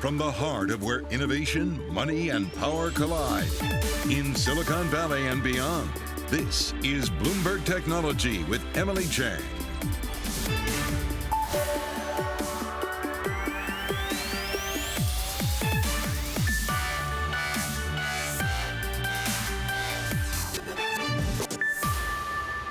from the heart of where innovation, money, and power collide. In Silicon Valley and beyond, this is Bloomberg Technology with Emily Chang.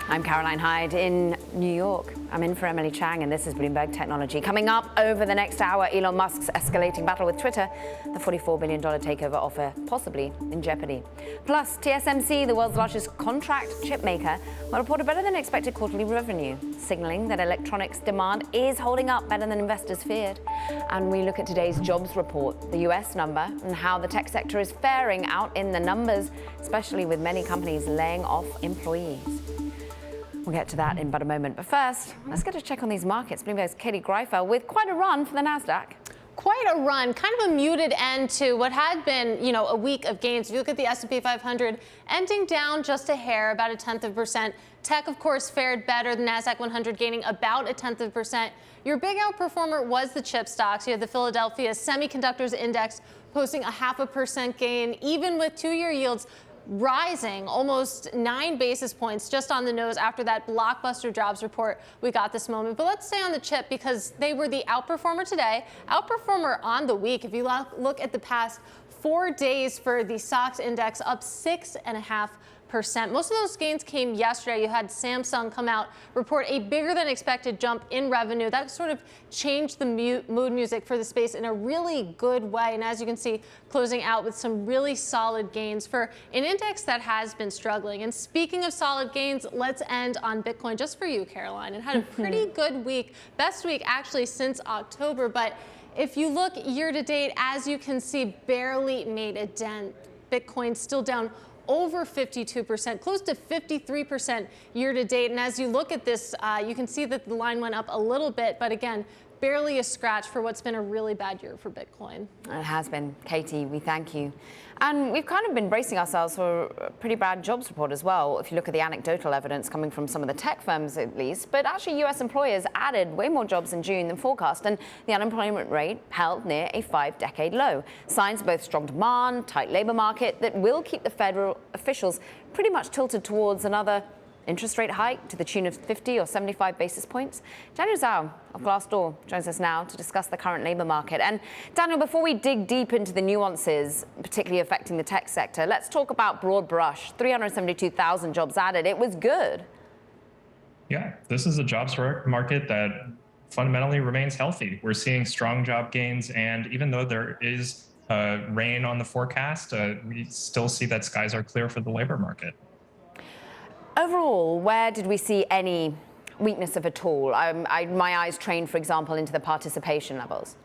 I'm Caroline Hyde in New York. I'm in for Emily Chang, and this is Bloomberg Technology. Coming up over the next hour, Elon Musk's escalating battle with Twitter, the $44 billion takeover offer possibly in jeopardy. Plus, TSMC, the world's largest contract chip maker, will report a better than expected quarterly revenue, signaling that electronics demand is holding up better than investors feared. And we look at today's jobs report, the US number, and how the tech sector is faring out in the numbers, especially with many companies laying off employees. We'll get to that in but a moment. But first, let's get a check on these markets. Bloomberg's Katie Greifel with quite a run for the NASDAQ. Quite a run, kind of a muted end to what had been, a week of gains. If you look at the S&P 500, ending down just a hair, about 0.1%. Tech, of course, fared better. The NASDAQ 100 gaining about 0.1%. Your big outperformer was the chip stocks. You had the Philadelphia Semiconductors Index posting 0.5% gain, even with two-year yields rising almost 9 basis points just on the nose after that blockbuster jobs report we got this moment. But let's stay on the chip because they were the outperformer today, outperformer on the week. If you look at the past 4 days for the SOX index, up 6.5%. Most of those gains came yesterday. You had Samsung come out, report a bigger than expected jump in revenue. That sort of changed the mood music for the space in a really good way. And as you can see, closing out with some really solid gains for an index that has been struggling. And speaking of solid gains, let's end on Bitcoin just for you, Caroline. It had a pretty good week, best week actually since October. But if you look year to date, as you can see, barely made a dent. Bitcoin still down over 52%, close to 53% year to date. And as you look at this, you can see that the line went up a little bit, but again, barely a scratch for what's been a really bad year for Bitcoin. It has been. Katie, we thank you. And we've kind of been bracing ourselves for a pretty bad jobs report as well, if you look at the anecdotal evidence coming from some of the tech firms at least. But actually, US employers added way more jobs in June than forecast, and the unemployment rate held near a 5-decade low. Signs of both strong demand, tight labor market that will keep the federal officials pretty much tilted towards another interest rate hike to the tune of 50 or 75 basis points. Daniel Zhao of Glassdoor joins us now to discuss the current labor market. And Daniel, before we dig deep into the nuances, particularly affecting the tech sector, let's talk about broad brush. 372,000 jobs added. It was good. Yeah, this is a jobs market that fundamentally remains healthy. We're seeing strong job gains, and even though there is rain on the forecast, we still see that skies are clear for the labor market. Overall, where did we see any weakness of at all? My eyes trained, for example, into the participation levels.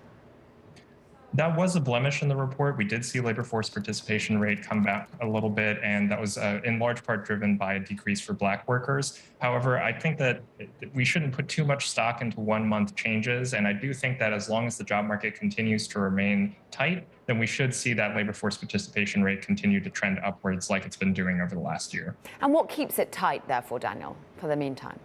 That was a blemish in the report. We did see labor force participation rate come back a little bit, and that was in large part driven by a decrease for Black workers. However, I think that we shouldn't put too much stock into 1 month changes, and I do think that as long as the job market continues to remain tight, then we should see that labor force participation rate continue to trend upwards like it's been doing over the last year. And what keeps it tight, therefore, Daniel, for the meantime?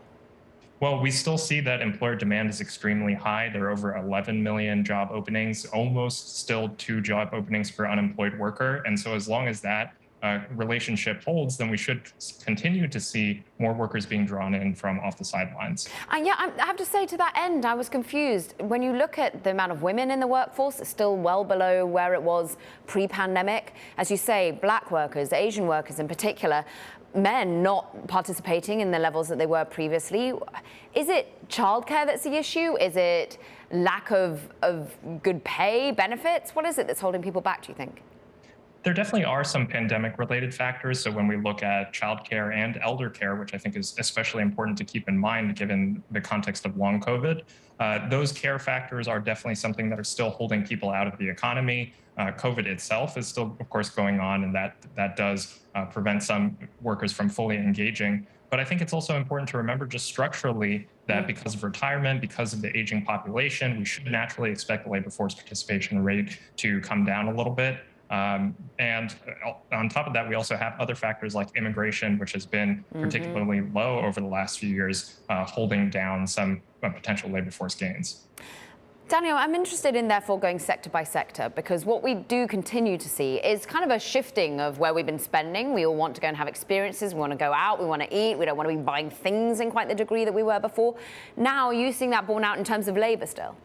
Well, we still see that employer demand is extremely high. There are over 11 million job openings, almost still 2 job openings per unemployed worker. And so as long as that relationship holds, then we should continue to see more workers being drawn in from off the sidelines. Yeah, I have to say to that end, I was confused. When you look at the amount of women in the workforce, it's still well below where it was pre-pandemic. As you say, Black workers, Asian workers in particular, men not participating in the levels that they were previously. Is it childcare that's the issue? Is it lack of good pay, benefits? What is it that's holding people back, do you think? There definitely are some pandemic-related factors. So when we look at childcare and elder care, which I think is especially important to keep in mind given the context of long COVID, those care factors are definitely something that are still holding people out of the economy. COVID itself is still, of course, going on, and that does prevent some workers from fully engaging. But I think it's also important to remember just structurally that because of retirement, because of the aging population, we should naturally expect the labor force participation rate to come down a little bit. And on top of that, we also have other factors like immigration, which has been particularly low over the last few years, holding down some potential labor force gains. Daniel, I'm interested in therefore going sector by sector, because what we do continue to see is kind of a shifting of where we've been spending. We all want to go and have experiences. We want to go out. We want to eat. We don't want to be buying things in quite the degree that we were before. Now, are you seeing that borne out in terms of labor still?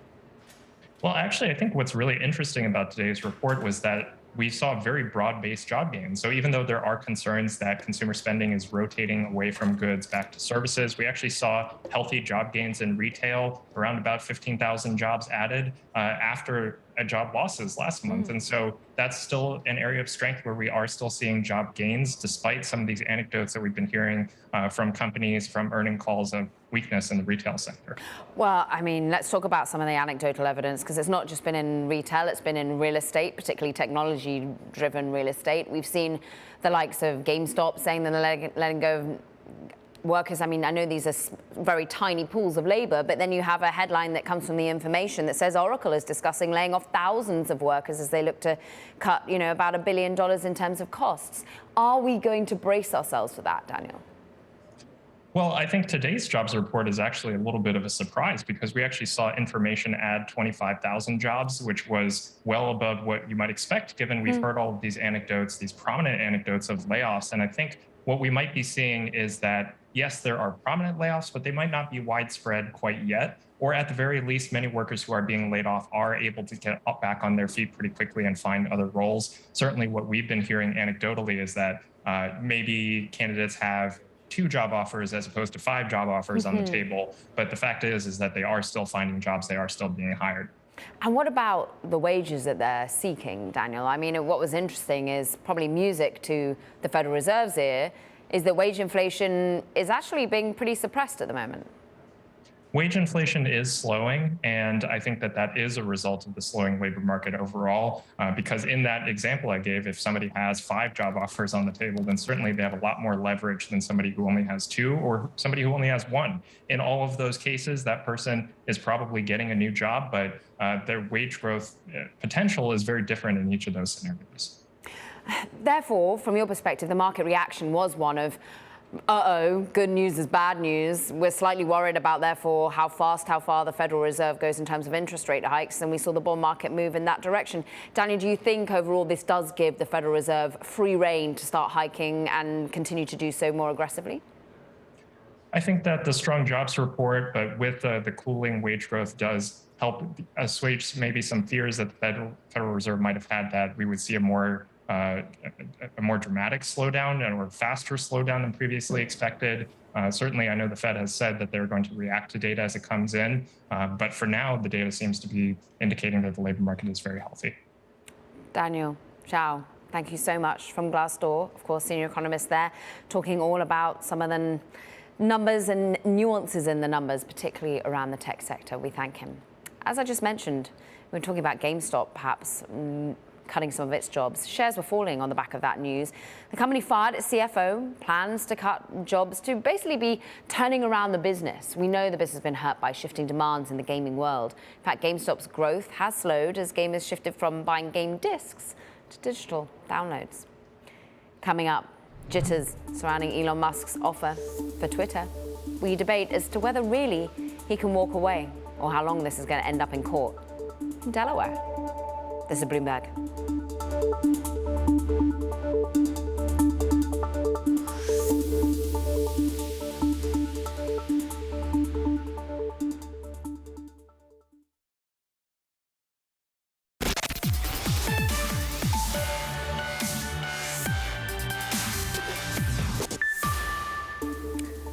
Well, actually, I think what's really interesting about today's report was that we saw very broad-based job gains. So even though there are concerns that consumer spending is rotating away from goods back to services, we actually saw healthy job gains in retail, around about 15,000 jobs added after job losses last month. And so that's still an area of strength where we are still seeing job gains, despite some of these anecdotes that we've been hearing from companies, from earning calls of weakness in the retail sector. Well, I mean, let's talk about some of the anecdotal evidence, because it's not just been in retail, it's been in real estate, particularly technology-driven real estate. We've seen the likes of GameStop saying that they're letting go of workers. I mean, I know these are very tiny pools of labor, but then you have a headline that comes from the information that says Oracle is discussing laying off thousands of workers as they look to cut, about $1 billion in terms of costs. Are we going to brace ourselves for that, Daniel? Well, I think today's jobs report is actually a little bit of a surprise, because we actually saw information add 25,000 jobs, which was well above what you might expect, given we've heard all of these anecdotes, these prominent anecdotes of layoffs. And I think what we might be seeing is that, yes, there are prominent layoffs, but they might not be widespread quite yet. Or at the very least, many workers who are being laid off are able to get back on their feet pretty quickly and find other roles. Certainly what we've been hearing anecdotally is that maybe candidates have 2 job offers as opposed to 5 job offers on the table. But the fact is that they are still finding jobs. They are still being hired. And what about the wages that they're seeking, Daniel? I mean, what was interesting is probably music to the Federal Reserve's ear is that wage inflation is actually being pretty suppressed at the moment. Wage inflation is slowing, and I think that that is a result of the slowing labor market overall, because in that example I gave, if somebody has 5 job offers on the table, then certainly they have a lot more leverage than somebody who only has 2 or somebody who only has 1. In all of those cases, that person is probably getting a new job, but their wage growth potential is very different in each of those scenarios. Therefore, from your perspective, the market reaction was one of, uh-oh, good news is bad news. We're slightly worried about, therefore, how far the Federal Reserve goes in terms of interest rate hikes, and we saw the bond market move in that direction. Daniel, do you think overall this does give the Federal Reserve free rein to start hiking and continue to do so more aggressively? I think that the strong jobs report, but with the cooling wage growth, does help assuage maybe some fears that the Federal Reserve might have had that we would see a more dramatic slowdown or faster slowdown than previously expected. Certainly, I know the Fed has said that they're going to react to data as it comes in, but for now, the data seems to be indicating that the labor market is very healthy. Daniel, Zhao, thank you so much from Glassdoor, of course, senior economist there, talking all about some of the numbers and nuances in the numbers, particularly around the tech sector. We thank him. As I just mentioned, we're talking about GameStop perhaps cutting some of its jobs. Shares were falling on the back of that news. The company fired its CFO, plans to cut jobs to basically be turning around the business. We know the business has been hurt by shifting demands in the gaming world. In fact, GameStop's growth has slowed as gamers shifted from buying game discs to digital downloads. Coming up, jitters surrounding Elon Musk's offer for Twitter. We debate as to whether really he can walk away or how long this is going to end up in court in Delaware. This is Bloomberg.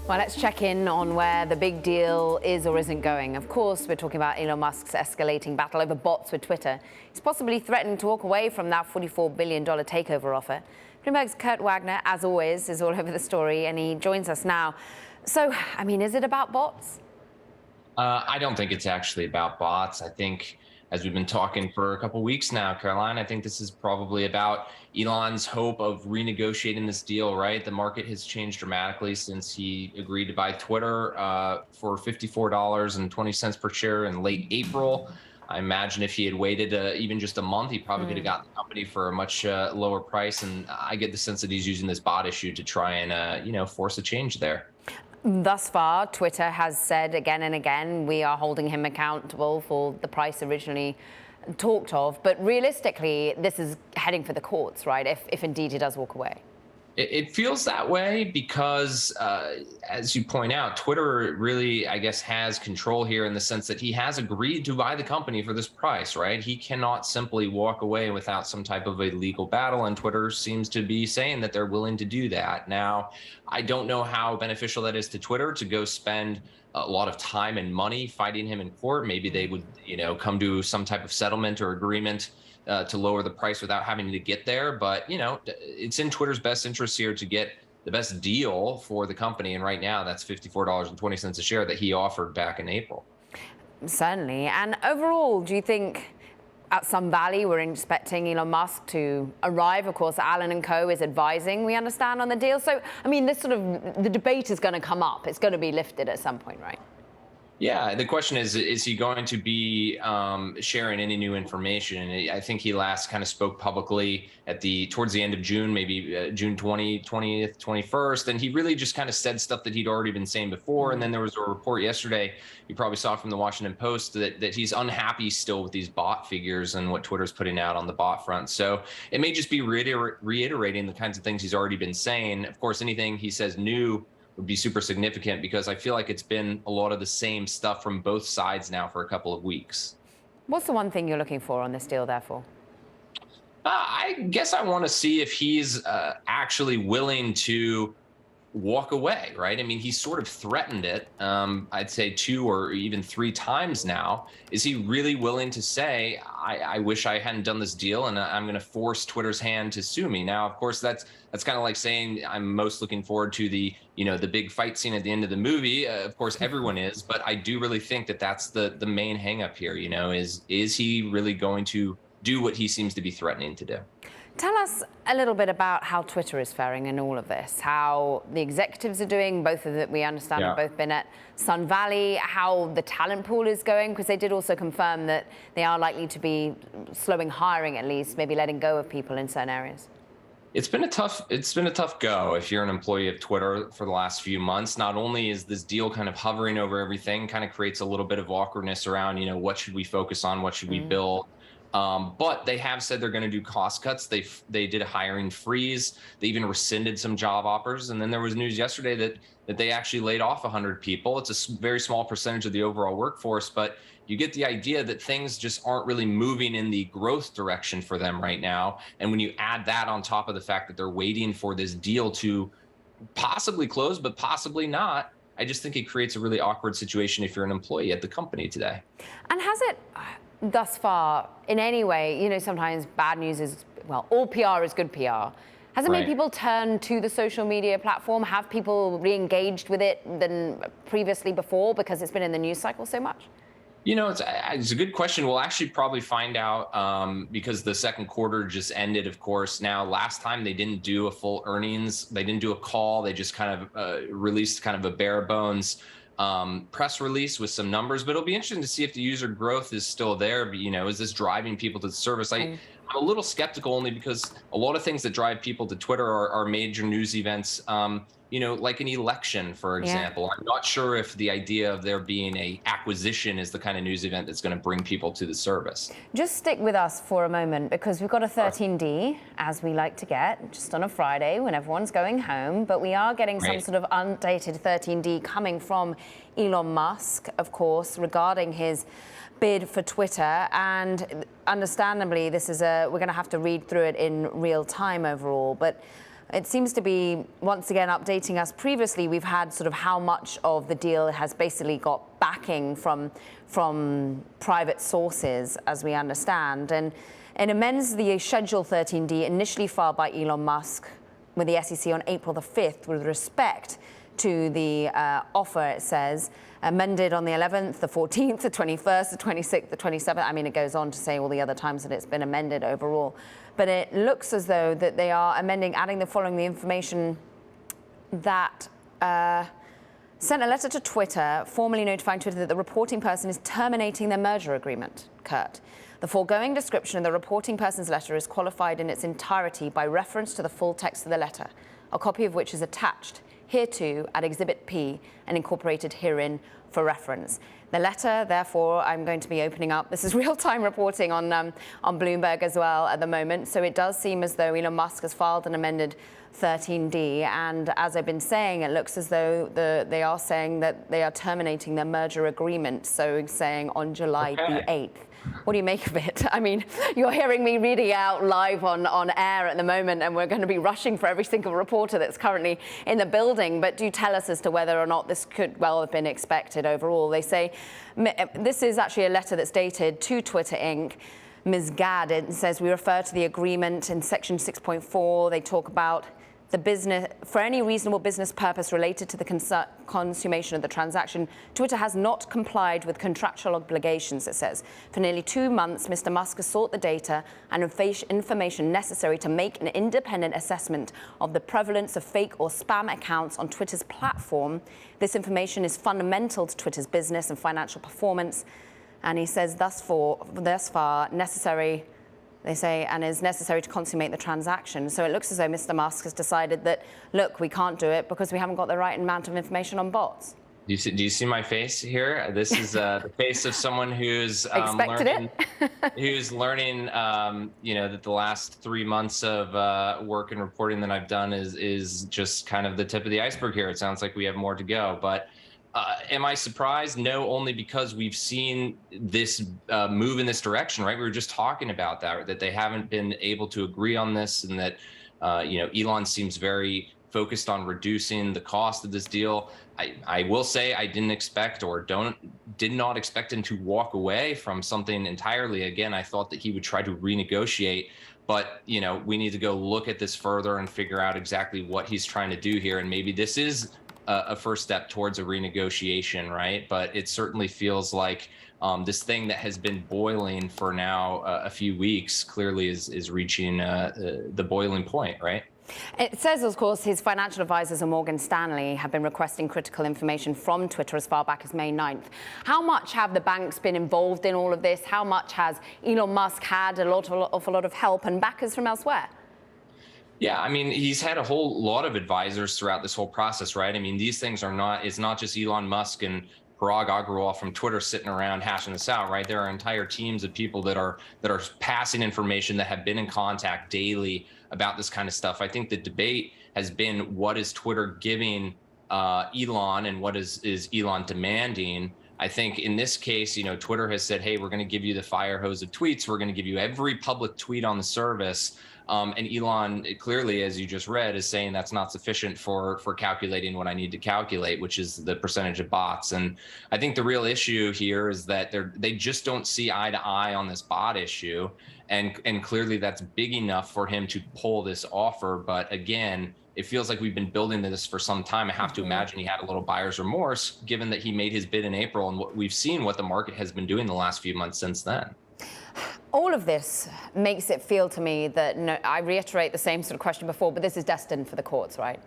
Well, let's check in on where the big deal is or isn't going. Of course, we're talking about Elon Musk's escalating battle over bots with Twitter. He's possibly threatening to walk away from that $44 billion takeover offer. Bloomberg's Kurt Wagner, as always, is all over the story, and he joins us now. So, I mean, is it about bots? I don't think it's actually about bots. I think, as we've been talking for a couple of weeks now, Caroline, I think this is probably about Elon's hope of renegotiating this deal, right? The market has changed dramatically since he agreed to buy Twitter for $54.20 per share in late April. I imagine if he had waited even just a month, he probably could have gotten the company for a much lower price. And I get the sense that he's using this bot issue to try and, force a change there. Thus far, Twitter has said again and again, we are holding him accountable for the price originally talked of. But realistically, this is heading for the courts, right? If indeed he does walk away. It feels that way because, as you point out, Twitter really, I guess, has control here in the sense that he has agreed to buy the company for this price, right? He cannot simply walk away without some type of a legal battle, and Twitter seems to be saying that they're willing to do that. Now, I don't know how beneficial that is to Twitter to go spend a lot of time and money fighting him in court. Maybe they would, come to some type of settlement or agreement to lower the price without having to get there. But, it's in Twitter's best interest here to get the best deal for the company. And right now, that's $54.20 a share that he offered back in April. Certainly. And overall, do you think at Sun Valley we're expecting Elon Musk to arrive? Of course, Allen & Co. is advising, we understand, on the deal. So, I mean, the debate is going to come up. It's going to be lifted at some point, right? Yeah, the question is he going to be sharing any new information? And I think he last kind of spoke publicly towards the end of June, maybe June 20th, 21st. And he really just kind of said stuff that he'd already been saying before. And then there was a report yesterday, you probably saw from the Washington Post, that he's unhappy still with these bot figures and what Twitter's putting out on the bot front. So it may just be reiterating the kinds of things he's already been saying. Of course, anything he says new would be super significant because I feel like it's been a lot of the same stuff from both sides now for a couple of weeks. What's the one thing you're looking for on this deal, therefore? I guess I want to see if he's actually willing to walk away, right? I mean, he's sort of threatened it, I'd say 2 or even 3 times now. Is he really willing to say, I wish I hadn't done this deal and I'm going to force Twitter's hand to sue me? Now, of course, that's kind of like saying I'm most looking forward to the big fight scene at the end of the movie. Of course, everyone is, but I do really think that that's the main hang up here, is he really going to do what he seems to be threatening to do? Tell us a little bit about how Twitter is faring in all of this, how the executives are doing, both of that we understand have both been at Sun Valley, how the talent pool is going, because they did also confirm that they are likely to be slowing hiring, at least, maybe letting go of people in certain areas. It's been a tough go if you're an employee of Twitter for the last few months. Not only is this deal kind of hovering over everything, kind of creates a little bit of awkwardness around, what should we focus on? What should we build? But they have said they're going to do cost cuts. They did a hiring freeze. They even rescinded some job offers. And then there was news yesterday that they actually laid off 100 people. It's a very small percentage of the overall workforce, but you get the idea that things just aren't really moving in the growth direction for them right now. And when you add that on top of the fact that they're waiting for this deal to possibly close, but possibly not, I just think it creates a really awkward situation if you're an employee at the company today. And has it thus far, in any way, sometimes bad news is, well, all PR is good PR. Has it made people turn to the social media platform? Have people re-engaged with it than previously before because it's been in the news cycle so much? It's a good question. We'll actually probably find out because the second quarter just ended, of course. Now, last time they didn't do a full earnings. They didn't do a call. They just kind of released kind of a bare bones press release with some numbers, but it'll be interesting to see if the user growth is still there. But, is this driving people to the service? I'm a little skeptical only because a lot of things that drive people to Twitter are major news events, like an election, for example. I'm not sure if the idea of there being a acquisition is the kind of news event that's going to bring people to the service. Just stick with us for a moment because we've got a 13D, as we like to get, just on a Friday when everyone's going home. But we are getting some sort of updated 13D coming from Elon Musk, of course, regarding his bid for Twitter. And understandably, we're going to have to read through it in real time overall. But it seems to be, once again, updating us. Previously, we've had sort of how much of the deal has basically got backing from private sources, as we understand. And it amends the Schedule 13D initially filed by Elon Musk with the SEC on April the 5th with respect to the offer, it says, amended on the 11th, the 14th, the 21st, the 26th, the 27th. I mean, it goes on to say all the other times that it's been amended overall. But it looks as though that they are amending, adding the following, the information that sent a letter to Twitter, formally notifying Twitter that the reporting person is terminating their merger agreement, Kurt. The foregoing description of the reporting person's letter is qualified in its entirety by reference to the full text of the letter, a copy of which is attached hereto at Exhibit P and incorporated herein for reference. The letter, therefore, I'm going to be opening up. This is real-time reporting on Bloomberg as well at the moment. So it does seem as though Elon Musk has filed an amended 13D. And as I've been saying, it looks as though they are saying that they are terminating their merger agreement. So saying on July the 8th. What do you make of it? I mean, you're hearing me reading out live on air at the moment, and we're going to be rushing for every single reporter that's currently in the building. But do tell us as to whether or not this could well have been expected overall. They say this is actually a letter that's dated to Twitter Inc. Ms. Gadd, it says we refer to the agreement in section 6.4. They talk about the business, for any reasonable business purpose related to the consummation of the transaction, Twitter has not complied with contractual obligations, it says. For nearly 2 months, Mr. Musk has sought the data and information necessary to make an independent assessment of the prevalence of fake or spam accounts on Twitter's platform. This information is fundamental to Twitter's business and financial performance. And he says thus far necessary, they say, and is necessary to consummate the transaction. So it looks as though Mr. Musk has decided that, look, we can't do it because we haven't got the right amount of information on bots. Do you see my face here? This is the face of someone who's learning, that the last 3 months of work and reporting that I've done is just kind of the tip of the iceberg here. It sounds like we have more to go, but am I surprised? No, only because we've seen this move in this direction, right? We were just talking about that they haven't been able to agree on this, and that Elon seems very focused on reducing the cost of this deal. I will say I didn't expect did not expect him to walk away from something entirely. Again, I thought that he would try to renegotiate, but we need to go look at this further and figure out exactly what he's trying to do here, and maybe this is a first step towards a renegotiation, right? But it certainly feels like this thing that has been boiling for now a few weeks clearly is reaching the boiling point, right? It says, of course, his financial advisors at Morgan Stanley have been requesting critical information from Twitter as far back as May 9th. How much have the banks been involved in all of this? How much has Elon Musk had a lot of help and backers from elsewhere? Yeah, I mean, he's had a whole lot of advisors throughout this whole process, right? I mean, these things it's not just Elon Musk and Parag Agrawal from Twitter sitting around hashing this out, right? There are entire teams of people that are passing information, that have been in contact daily about this kind of stuff. I think the debate has been, what is Twitter giving Elon and what is Elon demanding? I think in this case, Twitter has said, hey, we're going to give you the fire hose of tweets. We're going to give you every public tweet on the service. And Elon, clearly, as you just read, is saying that's not sufficient for calculating what I need to calculate, which is the percentage of bots. And I think the real issue here is that they just don't see eye to eye on this bot issue. And clearly that's big enough for him to pull this offer. But again, it feels like we've been building this for some time. I have to imagine he had a little buyer's remorse, given that he made his bid in April, and we've seen what the market has been doing the last few months since then. All of this makes it feel to me that, I reiterate the same sort of question before, but this is destined for the courts, right?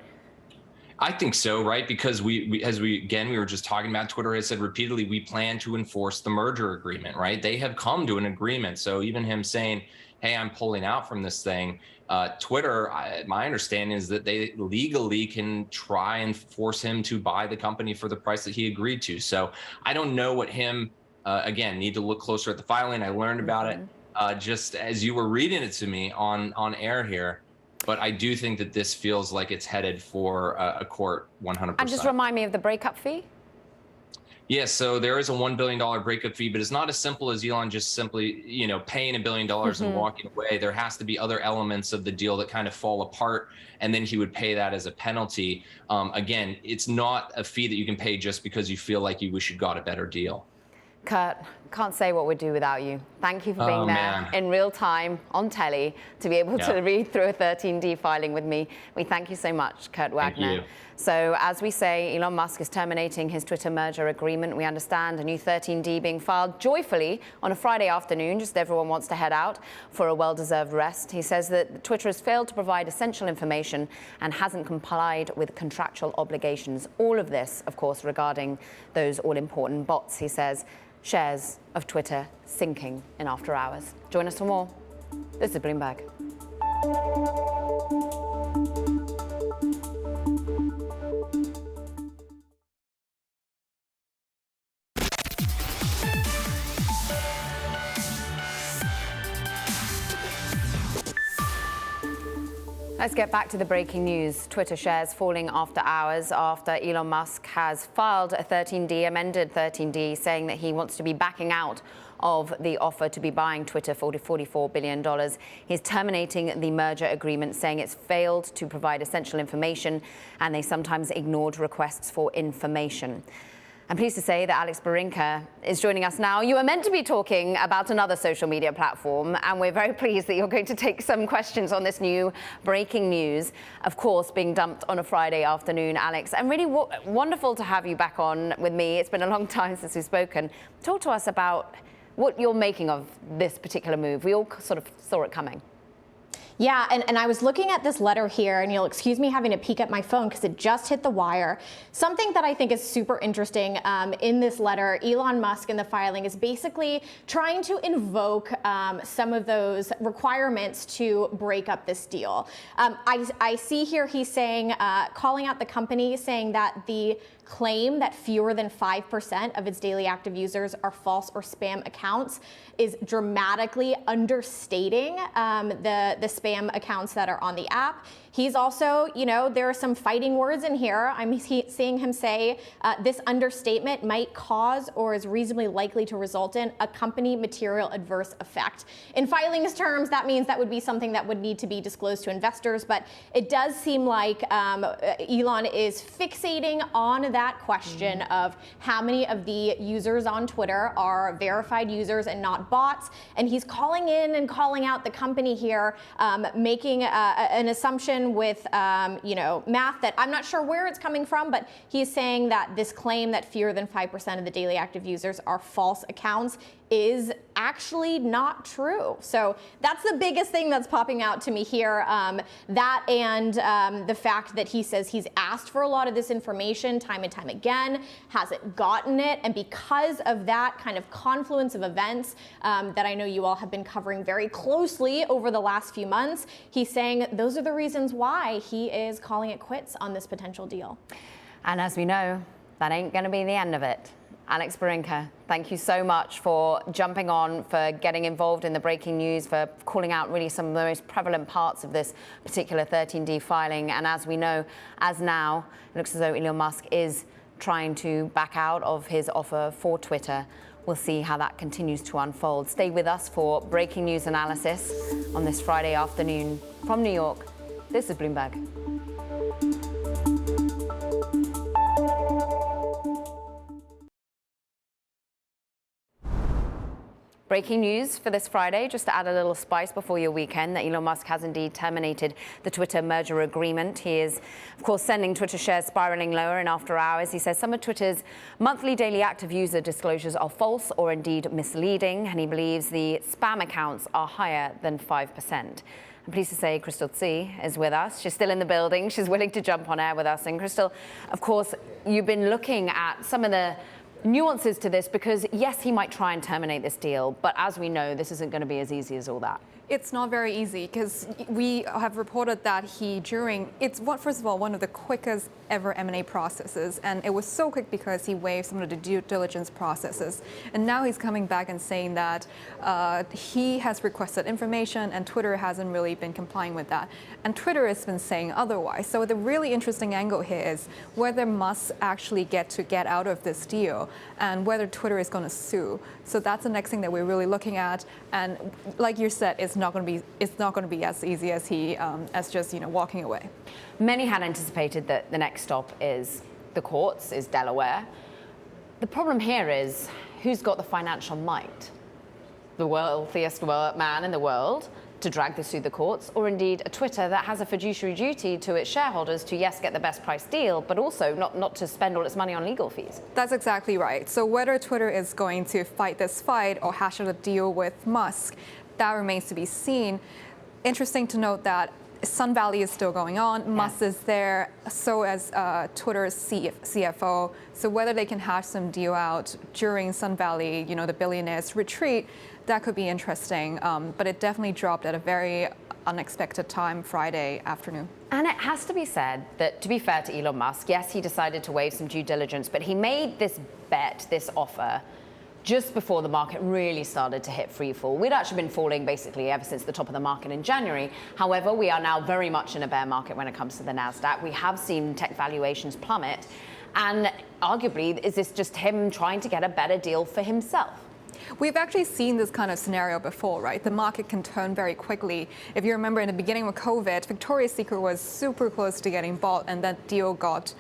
I think so, right? Because we were just talking about, Twitter has said repeatedly, we plan to enforce the merger agreement, right? They have come to an agreement. So even him saying, hey, I'm pulling out from this thing, Twitter, my understanding is that they legally can try and force him to buy the company for the price that he agreed to. So I don't know what again, need to look closer at the filing. I learned about it just as you were reading it to me on air here. But I do think that this feels like it's headed for a court 100%. And just remind me of the breakup fee. Yes, so there is a $1 billion breakup fee, but it's not as simple as Elon just simply, paying $1 billion and walking away. There has to be other elements of the deal that kind of fall apart, and then he would pay that as a penalty. Again, it's not a fee that you can pay just because you feel like you wish you got a better deal. Kurt, can't say what we'd do without you. Thank you for being there in real time on telly to be able to read through a 13D filing with me. We thank you so much, Kurt Wagner. Thank you. So as we say, Elon Musk is terminating his Twitter merger agreement. We understand a new 13D being filed joyfully on a Friday afternoon. Just everyone wants to head out for a well-deserved rest. He says that Twitter has failed to provide essential information and hasn't complied with contractual obligations. All of this, of course, regarding those all-important bots, he says. Shares of Twitter sinking in after hours. Join us for more. This is Bloomberg. Let's get back to the breaking news. Twitter shares falling after hours after Elon Musk has filed a 13D, amended 13D, saying that he wants to be backing out of the offer to be buying Twitter for $44 billion. He's terminating the merger agreement, saying it's failed to provide essential information and they sometimes ignored requests for information. I'm pleased to say that Alex Barinka is joining us now. You are meant to be talking about another social media platform, and we're very pleased that you're going to take some questions on this new breaking news, of course, being dumped on a Friday afternoon, Alex. And really wonderful to have you back on with me. It's been a long time since we've spoken. Talk to us about what you're making of this particular move. We all sort of saw it coming. Yeah, and I was looking at this letter here, and you'll excuse me having to peek at my phone because it just hit the wire. Something that I think is super interesting in this letter, Elon Musk in the filing is basically trying to invoke some of those requirements to break up this deal. I see here he's saying, calling out the company, saying that the claim that fewer than 5% of its daily active users are false or spam accounts is dramatically understating the spam accounts that are on the app. He's also, there are some fighting words in here. I'm seeing him say this understatement might cause or is reasonably likely to result in a company material adverse effect. In filing's terms, that means that would be something that would need to be disclosed to investors, but it does seem like Elon is fixating on that question of how many of the users on Twitter are verified users and not bots, and he's calling in and calling out the company here, making an assumption with math that I'm not sure where it's coming from, but he's saying that this claim that fewer than 5% of the daily active users are false accounts is actually not true. So that's the biggest thing that's popping out to me here. That and the fact that he says he's asked for a lot of this information time and time again, hasn't gotten it. And because of that kind of confluence of events that I know you all have been covering very closely over the last few months, he's saying those are the reasons why he is calling it quits on this potential deal. And as we know, that ain't going to be the end of it. Alex Barinka, thank you so much for jumping on, for getting involved in the breaking news, for calling out really some of the most prevalent parts of this particular 13D filing. And as we know, as now, it looks as though Elon Musk is trying to back out of his offer for Twitter. We'll see how that continues to unfold. Stay with us for breaking news analysis on this Friday afternoon. From New York, this is Bloomberg. Breaking news for this Friday, just to add a little spice before your weekend, that Elon Musk has indeed terminated the Twitter merger agreement. He is, of course, sending Twitter shares spiraling lower in after hours. He says some of Twitter's monthly daily active user disclosures are false or indeed misleading, and he believes the spam accounts are higher than 5%. I'm pleased to say Crystal Tsi is with us. She's still in the building. She's willing to jump on air with us. And Crystal, of course, you've been looking at some of the nuances to this because, yes, he might try and terminate this deal, but as we know, this isn't going to be as easy as all that. It's not very easy because we have reported that it's first of all one of the quickest ever M&A processes, and it was so quick because he waived some of the due diligence processes, and now he's coming back and saying that he has requested information and Twitter hasn't really been complying with that, and Twitter has been saying otherwise. So the really interesting angle here is whether Musk actually get out of this deal and whether Twitter is going to sue. So that's the next thing that we're really looking at, and like you said, it's not going to be as easy as as just walking away. Many had anticipated that the next stop is the courts, is Delaware. The problem here is who's got the financial might? The wealthiest man in the world to drag this through the courts, or indeed a Twitter that has a fiduciary duty to its shareholders to, yes, get the best price deal, but also not to spend all its money on legal fees. That's exactly right. So whether Twitter is going to fight this fight or hash out a deal with Musk, that remains to be seen. Interesting to note that Sun Valley is still going on. Yeah. Musk is there, so as Twitter's CFO. So whether they can hash some deal out during Sun Valley, the billionaires retreat, that could be interesting. But it definitely dropped at a very unexpected time Friday afternoon. And it has to be said that, to be fair to Elon Musk, yes, he decided to waive some due diligence, but he made this bet, this offer, just before the market really started to hit free fall. We'd actually been falling basically ever since the top of the market in January. However, we are now very much in a bear market when it comes to the NASDAQ. We have seen tech valuations plummet. And arguably, is this just him trying to get a better deal for himself? We've actually seen this kind of scenario before, right? The market can turn very quickly. If you remember in the beginning of COVID, Victoria's Secret was super close to getting bought, and that deal got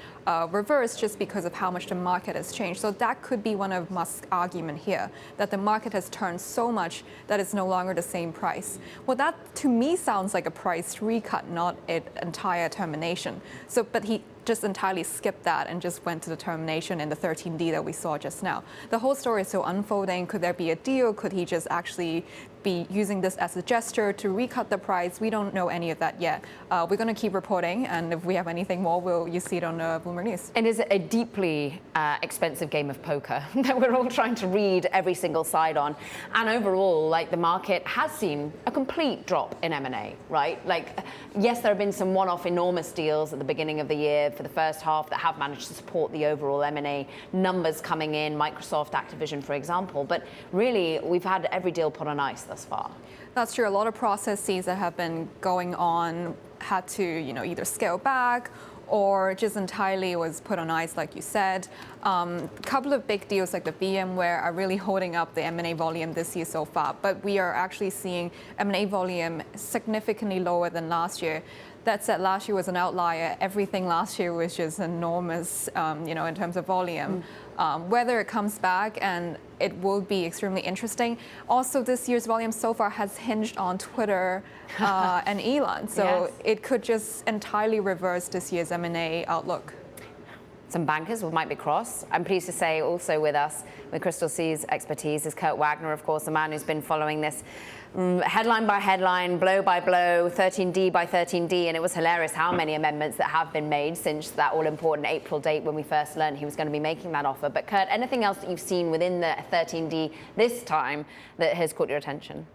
reversed just because of how much the market has changed. So that could be one of Musk's argument here, that the market has turned so much that it's no longer the same price. Well, that to me sounds like a price recut, not an entire termination. So, but he just entirely skipped that and just went to the termination in the 13D that we saw just now. The whole story is still unfolding. Could there be a deal? Could he just actually be using this as a gesture to recut the price? We don't know any of that yet. We're going to keep reporting, and if we have anything more, you see it on Bloomberg News. It is a deeply expensive game of poker that we're all trying to read every single side on. And overall, like, the market has seen a complete drop in M&A, right? Like, yes, there have been some one-off enormous deals at the beginning of the year for the first half that have managed to support the overall M&A numbers coming in, Microsoft, Activision, for example. But really, we've had every deal put on ice thus far. That's true. A lot of processes that have been going on had to, either scale back or just entirely was put on ice, like you said. A couple of big deals like the VMware are really holding up the M&A volume this year so far, but we are actually seeing M&A volume significantly lower than last year. That said, last year was an outlier. Everything last year was just enormous, in terms of volume. Whether it comes back, and it will be extremely interesting. Also, this year's volume so far has hinged on Twitter and Elon. So yes, it could just entirely reverse this year's M&A outlook. Some bankers might be cross. I'm pleased to say also with us, with Crystal C's expertise, is Kurt Wagner, of course, the man who's been following this headline by headline, blow by blow, 13D by 13D, and it was hilarious how many amendments that have been made since that all-important April date when we first learned he was going to be making that offer. But Kurt, anything else that you've seen within the 13D this time that has caught your attention?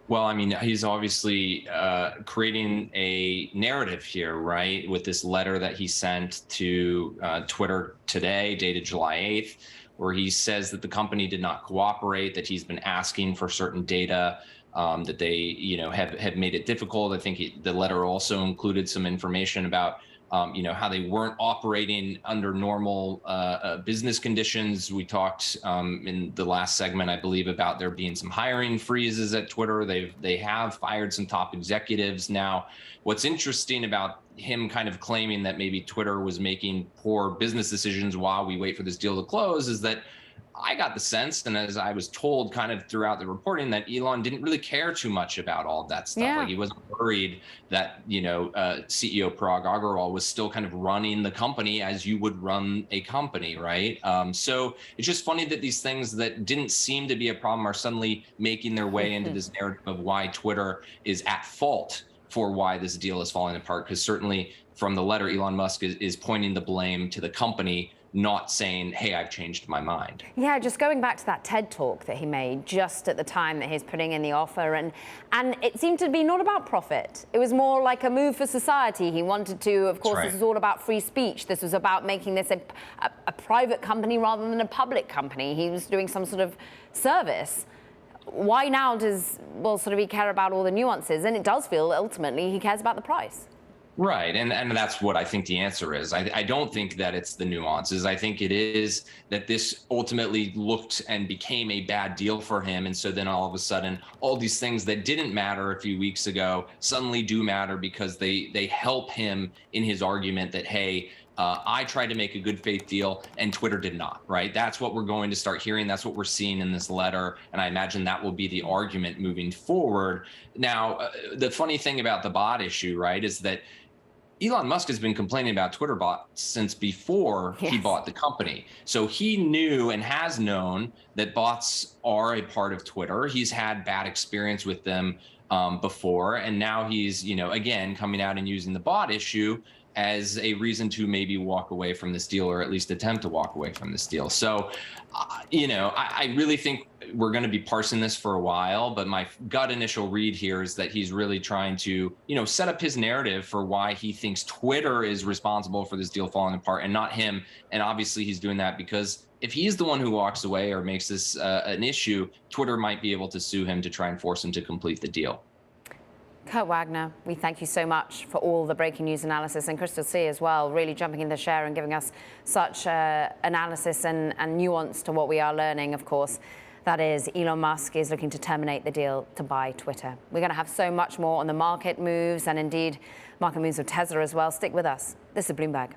Well, I mean, he's obviously creating a narrative here, right, with this letter that he sent to Twitter today, dated July 8th, where he says that the company did not cooperate, that he's been asking for certain data, that they, have made it difficult. I think the letter also included some information about how they weren't operating under normal business conditions. We talked in the last segment, I believe, about there being some hiring freezes at Twitter. They have fired some top executives. Now, what's interesting about him kind of claiming that maybe Twitter was making poor business decisions while we wait for this deal to close is that I got the sense, and as I was told kind of throughout the reporting, that Elon didn't really care too much about all of that stuff. Yeah. Like, he wasn't worried that, CEO Parag Agrawal was still kind of running the company as you would run a company, right? So it's just funny that these things that didn't seem to be a problem are suddenly making their way into this narrative of why Twitter is at fault for why this deal is falling apart. Because certainly from the letter, Elon Musk is pointing the blame to the company, not saying, hey, I've changed my mind. Yeah, just going back to that TED talk that he made just at the time that he's putting in the offer, and it seemed to be not about profit. It was more like a move for society. He wanted to, of course, This was all about free speech. This was about making this a private company rather than a public company. He was doing some sort of service. Why now does, he care about all the nuances? And it does feel, ultimately, he cares about the price. Right. And that's what I think the answer is. I don't think that it's the nuances. I think it is that this ultimately looked and became a bad deal for him. And so then all of a sudden, all these things that didn't matter a few weeks ago suddenly do matter because they help him in his argument that, hey, I tried to make a good faith deal and Twitter did not, right? That's what we're going to start hearing. That's what we're seeing in this letter. And I imagine that will be the argument moving forward. Now, the funny thing about the bot issue, right, is that Elon Musk has been complaining about Twitter bots since before he bought the company. So he knew and has known that bots are a part of Twitter. He's had bad experience with them before. And now he's, again, coming out and using the bot issue as a reason to maybe walk away from this deal, or at least attempt to walk away from this deal. So, I really think we're going to be parsing this for a while, but my gut initial read here is that he's really trying to, set up his narrative for why he thinks Twitter is responsible for this deal falling apart and not him. And obviously he's doing that because if he's the one who walks away or makes this an issue, Twitter might be able to sue him to try and force him to complete the deal. Kurt Wagner, we thank you so much for all the breaking news analysis, and Crystal C as well, really jumping in the share and giving us such analysis and nuance to what we are learning, of course. That is, Elon Musk is looking to terminate the deal to buy Twitter. We're going to have so much more on the market moves and indeed market moves of Tesla as well. Stick with us. This is Bloomberg.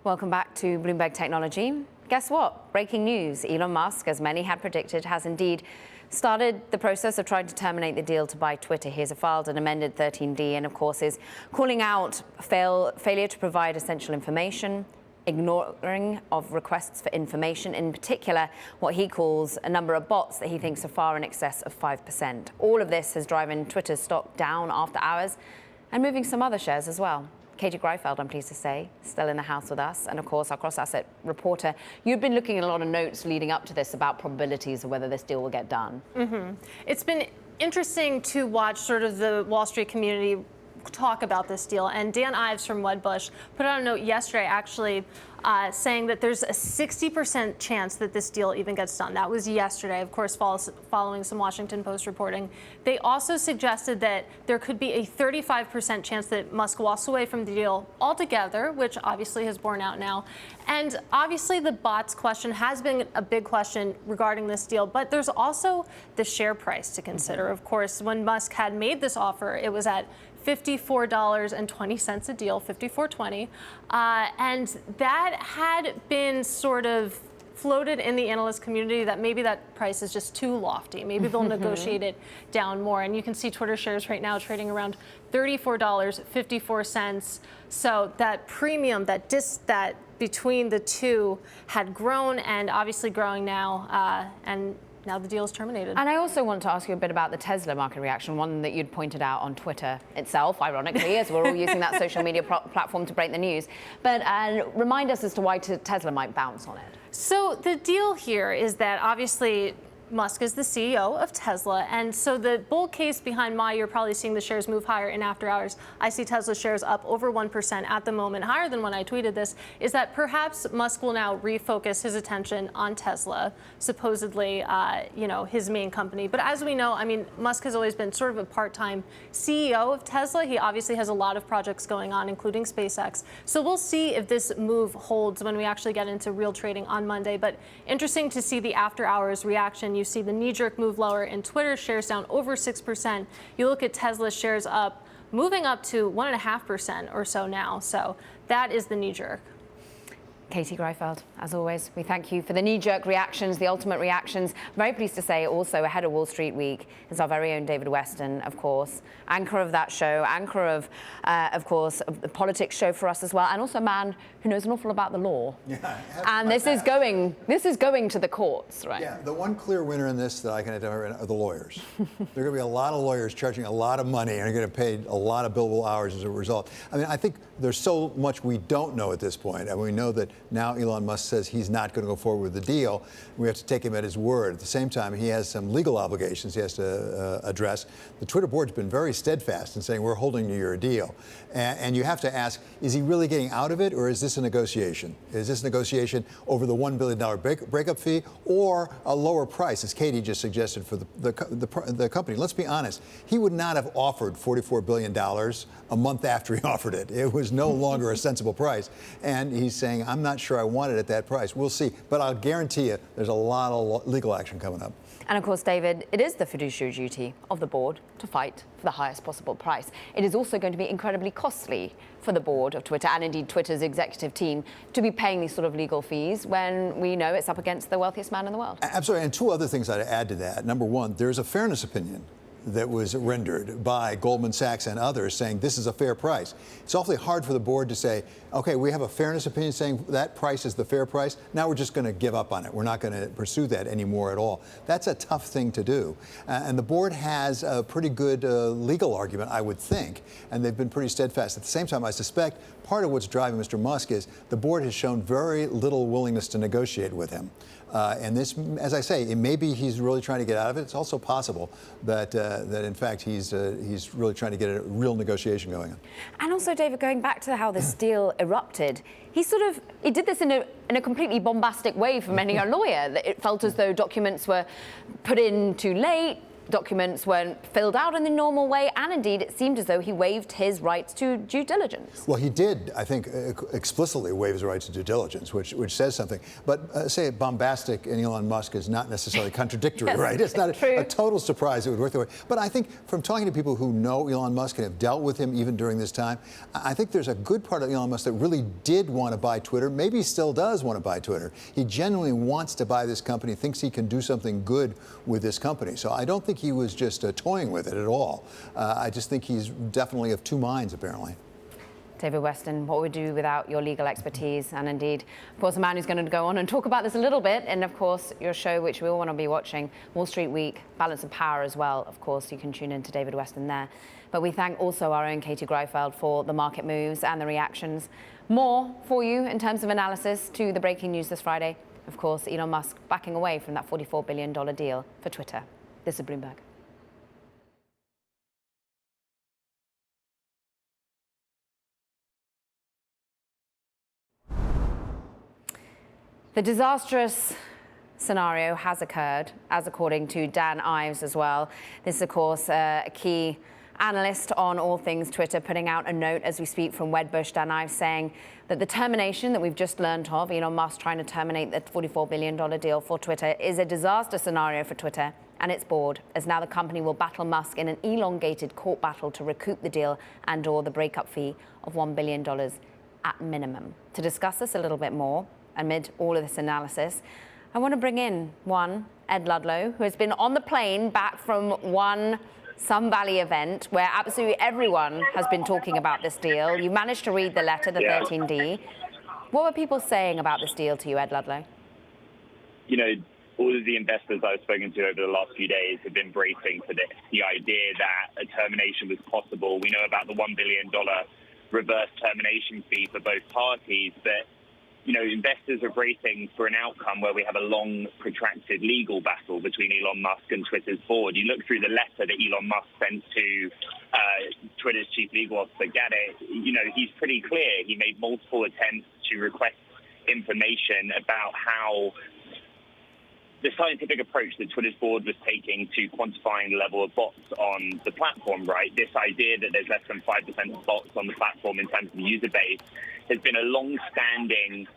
Welcome back to Bloomberg Technology. Guess what? Breaking news. Elon Musk, as many had predicted, has indeed started the process of trying to terminate the deal to buy Twitter. He has filed an amended 13D and, of course, is calling out failure to provide essential information, ignoring of requests for information, in particular what he calls a number of bots that he thinks are far in excess of 5%. All of this has driven Twitter's stock down after hours and moving some other shares as well. Katie Greifeld, I'm pleased to say, still in the house with us. And of course, our cross-asset reporter. You've been looking at a lot of notes leading up to this about probabilities of whether this deal will get done. It's been interesting to watch sort of the Wall Street community talk about this deal. And Dan Ives from Wedbush put out a note yesterday, actually, saying that there's a 60% chance that this deal even gets done. That was yesterday, of course, following some Washington Post reporting. They also suggested that there could be a 35% chance that Musk walks away from the deal altogether, which obviously has borne out now. And obviously the bots question has been a big question regarding this deal, but there's also the share price to consider. Of course, when Musk had made this offer, it was at $54.20 a deal, $54.20, and that had been sort of floated in the analyst community that maybe that price is just too lofty. Maybe they'll negotiate it down more. And you can see Twitter shares right now trading around $34.54. So that premium, that between the two had grown and obviously growing now, and now the deal is terminated. And I also want to ask you a bit about the Tesla market reaction, one that you'd pointed out on Twitter itself, ironically, as we're all using that social media platform to break the news. But remind us as to why Tesla might bounce on it. So the deal here is that obviously Musk is the CEO of Tesla, and so the bull case behind why you're probably seeing the shares move higher in after hours, I see Tesla shares up over 1% at the moment, higher than when I tweeted this, is that perhaps Musk will now refocus his attention on Tesla, supposedly, his main company. But as we know, I mean, Musk has always been sort of a part-time CEO of Tesla. He obviously has a lot of projects going on, including SpaceX. So we'll see if this move holds when we actually get into real trading on Monday. But interesting to see the after hours reaction. You see the knee-jerk move lower in Twitter, shares down over 6%. You look at Tesla shares up, moving up to 1.5% or so now. So that is the knee-jerk. Katie Greifeld, as always, we thank you for the knee-jerk reactions, the ultimate reactions. Very pleased to say also ahead of Wall Street Week is our very own David Weston, of course, anchor of that show, anchor of course, of the politics show for us as well, and also a man who knows an awful about the law. Yeah, and this is going to the courts, right? Yeah, the one clear winner in this that I can identify are the lawyers. There are going to be a lot of lawyers charging a lot of money and are going to pay a lot of billable hours as a result. I mean, I think there's so much we don't know at this point, and we know that now Elon Musk says he's not going to go forward with the deal. We have to take him at his word. At the same time, he has some legal obligations he has to address. The Twitter board's been very steadfast in saying we're holding to your deal. And you have to ask, is he really getting out of it, or is this a negotiation? Is this a negotiation over the $1 billion breakup fee or a lower price, as Katie just suggested, for the company? Let's be honest. He would not have offered $44 billion a month after he offered it. It was no longer a sensible price. And he's saying, I'm not sure I want it at that price. We'll see. But I'll guarantee you there's a lot of legal action coming up. And of course, David, it is the fiduciary duty of the board to fight for the highest possible price. It is also going to be incredibly costly for the board of Twitter and indeed Twitter's executive team to be paying these sort of legal fees when we know it's up against the wealthiest man in the world. Absolutely. And two other things I'd add to that. Number one, there's a fairness opinion that was rendered by Goldman Sachs and others saying this is a fair price. It's awfully hard for the board to say, okay, we have a fairness opinion saying that price is the fair price. Now we're just going to give up on it. We're not going to pursue that anymore at all. That's a tough thing to do. And the board has a pretty good legal argument, I would think, and they've been pretty steadfast. At the same time, I suspect part of what's driving Mr. Musk is the board has shown very little willingness to negotiate with him. And this, as I say, it may be he's really trying to get out of it. It's also possible that that in fact he's really trying to get a real negotiation going on. And also, David, going back to how this deal erupted, he did this in a completely bombastic way for many a lawyer. It felt as though documents were put in too late. Documents weren't filled out in the normal way, and indeed it seemed as though he waived his rights to due diligence. Well, he did, I think, explicitly waive his rights to due diligence, which says something. But say bombastic and Elon Musk is not necessarily contradictory, yes, right? It's not a total surprise it would work that way. But I think from talking to people who know Elon Musk and have dealt with him even during this time, I think there's a good part of Elon Musk that really did want to buy Twitter, maybe still does want to buy Twitter. He genuinely wants to buy this company, thinks he can do something good with this company. So I don't think he was just toying with it at all. I just think he's definitely of two minds, apparently. David Weston, what would we do without your legal expertise? And indeed, of course, a man who's going to go on and talk about this a little bit. And of course, your show, which we all want to be watching, Wall Street Week, Balance of Power as well. Of course, you can tune in to David Weston there. But we thank also our own Katie Greifeld for the market moves and the reactions. More for you in terms of analysis to the breaking news this Friday. Of course, Elon Musk backing away from that $44 billion deal for Twitter. This is Bloomberg. The disastrous scenario has occurred, as according to Dan Ives as well. This is, of course, a key analyst on all things Twitter, putting out a note as we speak from Wedbush. Dan Ives saying that the termination that we've just learned of, Elon Musk trying to terminate the $44 billion deal for Twitter, is a disaster scenario for Twitter and its board, as now the company will battle Musk in an elongated court battle to recoup the deal and or the breakup fee of $1 billion at minimum. To discuss this a little bit more, amid all of this analysis, I want to bring in Ed Ludlow, who has been on the plane back from one Sun Valley event where absolutely everyone has been talking about this deal. You managed to read the letter, the 13D. What were people saying about this deal to you, Ed Ludlow? You know, all of the investors I've spoken to over the last few days have been bracing for this. The idea that a termination was possible. We know about the $1 billion reverse termination fee for both parties, but you know, investors are bracing for an outcome where we have a long, protracted legal battle between Elon Musk and Twitter's board. You look through the letter that Elon Musk sent to Twitter's chief legal officer, Gadget, you know, he's pretty clear. He made multiple attempts to request information about how the scientific approach that Twitter's board was taking to quantifying the level of bots on the platform, right? This idea that there's less than 5% of bots on the platform in terms of the user base has been a long-standing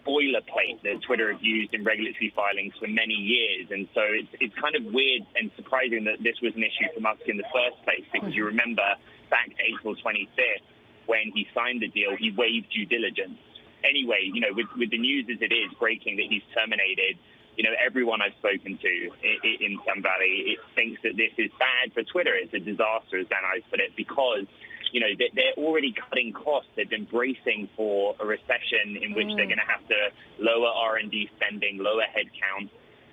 boilerplate that Twitter have used in regulatory filings for many years. And so it's kind of weird and surprising that this was an issue for Musk in the first place, because you remember back to April 25th, when he signed the deal, he waived due diligence. Anyway, you know, with the news as it is breaking that he's terminated, you know, everyone I've spoken to in Sun Valley thinks that this is bad for Twitter. It's a disaster, as Dan Ives put it, because, you know, they're already cutting costs. They've been bracing for a recession in which they're going to have to lower R&D spending, lower headcount.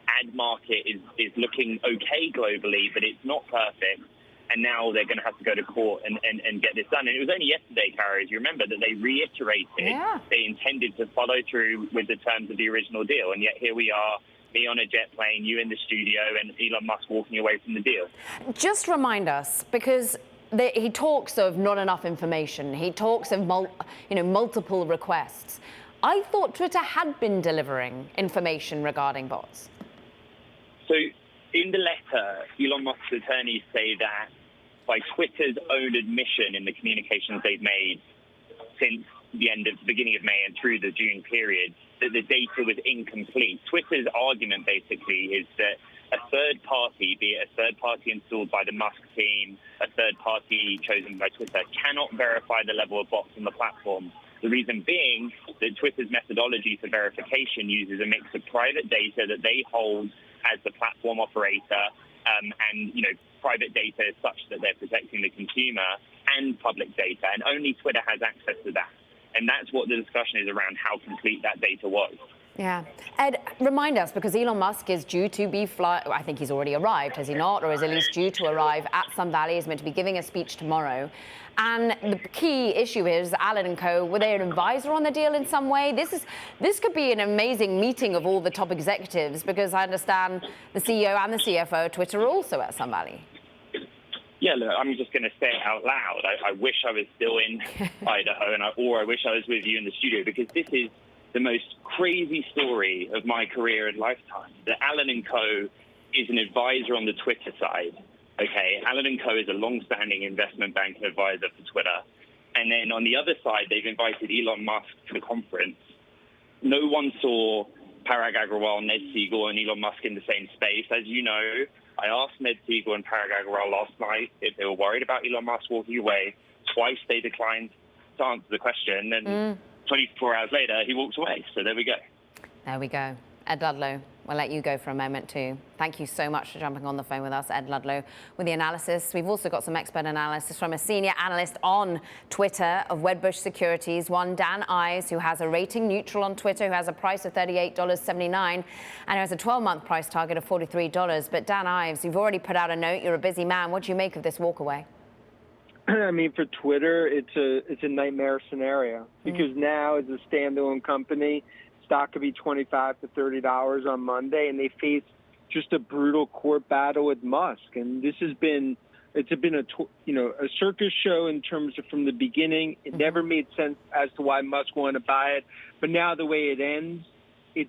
Ad market is looking okay globally, but it's not perfect. And now they're going to have to go to court and get this done. And it was only yesterday, Kara, as you remember, that they reiterated they intended to follow through with the terms of the original deal. And yet here we are, me on a jet plane, you in the studio, and Elon Musk walking away from the deal. Just remind us, because he talks of not enough information. He talks of multiple requests. I thought Twitter had been delivering information regarding bots. So in the letter, Elon Musk's attorneys say that by Twitter's own admission in the communications they've made since the beginning of May and through the June period, that the data was incomplete. Twitter's argument basically is that a third party, be it a third party installed by the Musk team, a third party chosen by Twitter, cannot verify the level of bots on the platform. The reason being that Twitter's methodology for verification uses a mix of private data that they hold as the platform operator and, you know, private data is such that they're protecting the consumer and public data, and only Twitter has access to that. And that's what the discussion is around, how complete that data was. Yeah. Ed, remind us, because Elon Musk is due to be I think he's already arrived, has he not? Or is at least due to arrive at Sun Valley. He's meant to be giving a speech tomorrow. And the key issue is Allen & Co., were they an advisor on the deal in some way? This could be an amazing meeting of all the top executives, because I understand the CEO and the CFO of Twitter are also at Sun Valley. Yeah, look, I'm just going to say it out loud. I wish I was still in Idaho, or I wish I was with you in the studio, because this is the most crazy story of my career and lifetime. That Allen & Co. is an advisor on the Twitter side. Okay, Allen & Co. is a long-standing investment bank and advisor for Twitter. And then on the other side, they've invited Elon Musk to the conference. No one saw Parag Agrawal, Ned Siegel, and Elon Musk in the same space. As you know, I asked Ned Siegel and Parag Agrawal last night if they were worried about Elon Musk walking away. Twice they declined to answer the question, and 24 hours later, he walked away. So there we go. There we go. Ed Ludlow, we'll let you go for a moment too. Thank you so much for jumping on the phone with us, Ed Ludlow, with the analysis. We've also got some expert analysis from a senior analyst on Twitter of Wedbush Securities, one Dan Ives, who has a rating neutral on Twitter, who has a price of $38.79, and who has a 12-month price target of $43. But Dan Ives, you've already put out a note. You're a busy man. What do you make of this walkaway? I mean, for Twitter, it's a nightmare scenario, because now as a standalone company, stock could be $25 to $30 on Monday, and they face just a brutal court battle with Musk. And this has been a circus show in terms of from the beginning. It never made sense as to why Musk wanted to buy it, but now the way it ends, it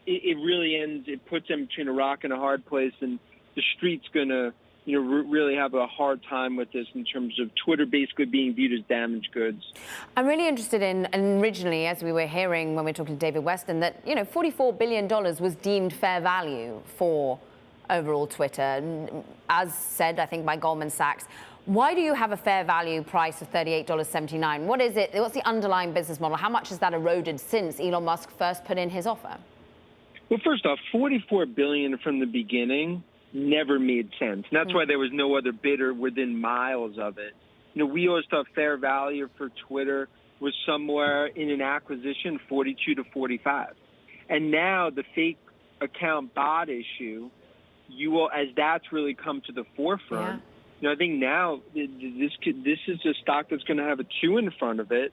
really ends. It puts them between a rock and a hard place, and the street's gonna really have a hard time with this in terms of Twitter basically being viewed as damaged goods. I'm really interested in, and originally, as we were hearing when we were talking to David Weston, that, $44 billion was deemed fair value for overall Twitter, as said, I think, by Goldman Sachs. Why do you have a fair value price of $38.79? What is it? What's the underlying business model? How much has that eroded since Elon Musk first put in his offer? Well, first off, $44 billion from the beginning never made sense. And that's why there was no other bidder within miles of it. We always thought fair value for Twitter was somewhere in an acquisition 42 to 45. And now the fake account bot issue, as that's really come to the forefront, I think now this is a stock that's going to have a 2 in front of it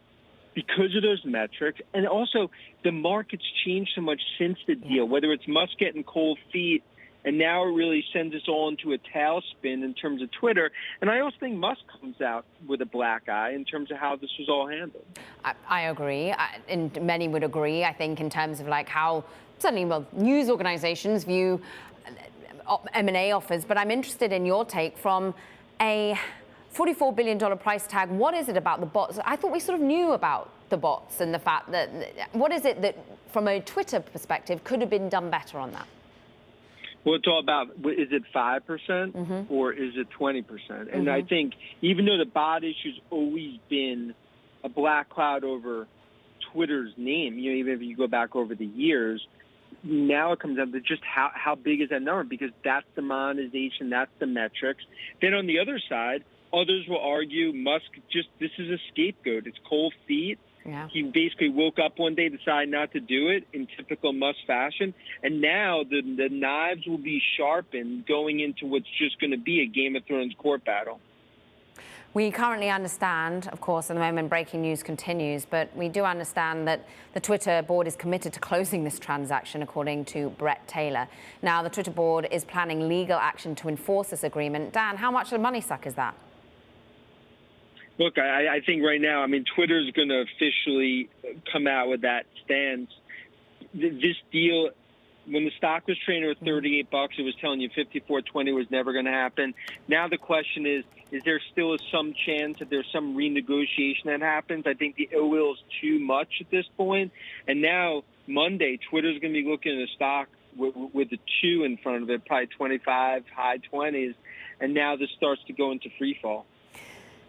because of those metrics. And also the market's changed so much since the deal, whether it's Musk getting cold feet, and now it really sends us all into a tailspin in terms of Twitter. And I also think Musk comes out with a black eye in terms of how this was all handled. I agree, and many would agree, I think, in terms of how certainly news organizations view M&A offers. But I'm interested in your take from a $44 billion price tag. What is it about the bots? I thought we sort of knew about the bots and the fact that, what is it that, from a Twitter perspective, could have been done better on that? Well, it's all about, is it 5% or is it 20%? And I think even though the bot issue's always been a black cloud over Twitter's name, even if you go back over the years, now it comes down to just how big is that number, because that's the monetization, that's the metrics. Then on the other side, others will argue Musk this is a scapegoat. It's cold feet. Yeah. He basically woke up one day, decided not to do it in typical Musk fashion, and now the knives will be sharpened going into what's just going to be a Game of Thrones court battle. We currently understand, of course, at the moment breaking news continues, but we do understand that the Twitter board is committed to closing this transaction, according to Brett Taylor. Now, the Twitter board is planning legal action to enforce this agreement. Dan, how much of a money suck is that? Look, I think right now, Twitter's going to officially come out with that stance. This deal, when the stock was trading at $38, it was telling you $54.20 was never going to happen. Now the question is there still some chance that there's some renegotiation that happens? I think the ill will is too much at this point. And now Monday, Twitter's going to be looking at a stock with a 2 in front of it, probably 25, high 20s. And now this starts to go into free fall.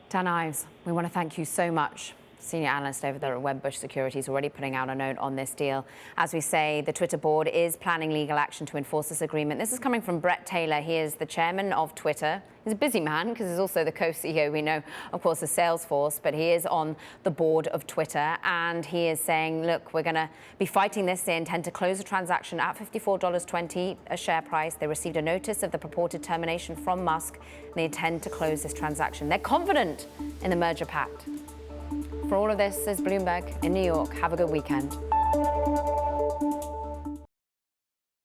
Dan Ives, we want to thank you so much senior analyst over there at Wedbush Securities, already putting out a note on this deal. As we say, the Twitter board is planning legal action to enforce this agreement. This is coming from Brett Taylor. He is the chairman of Twitter. He's a busy man because he's also the co-CEO, we know, of course, of Salesforce, but he is on the board of Twitter. And he is saying, look, we're going to be fighting this. They intend to close the transaction at $54.20 a share price. They received a notice of the purported termination from Musk. And they intend to close this transaction. They're confident in the merger pact. For all of this, is Bloomberg in New York. Have a good weekend.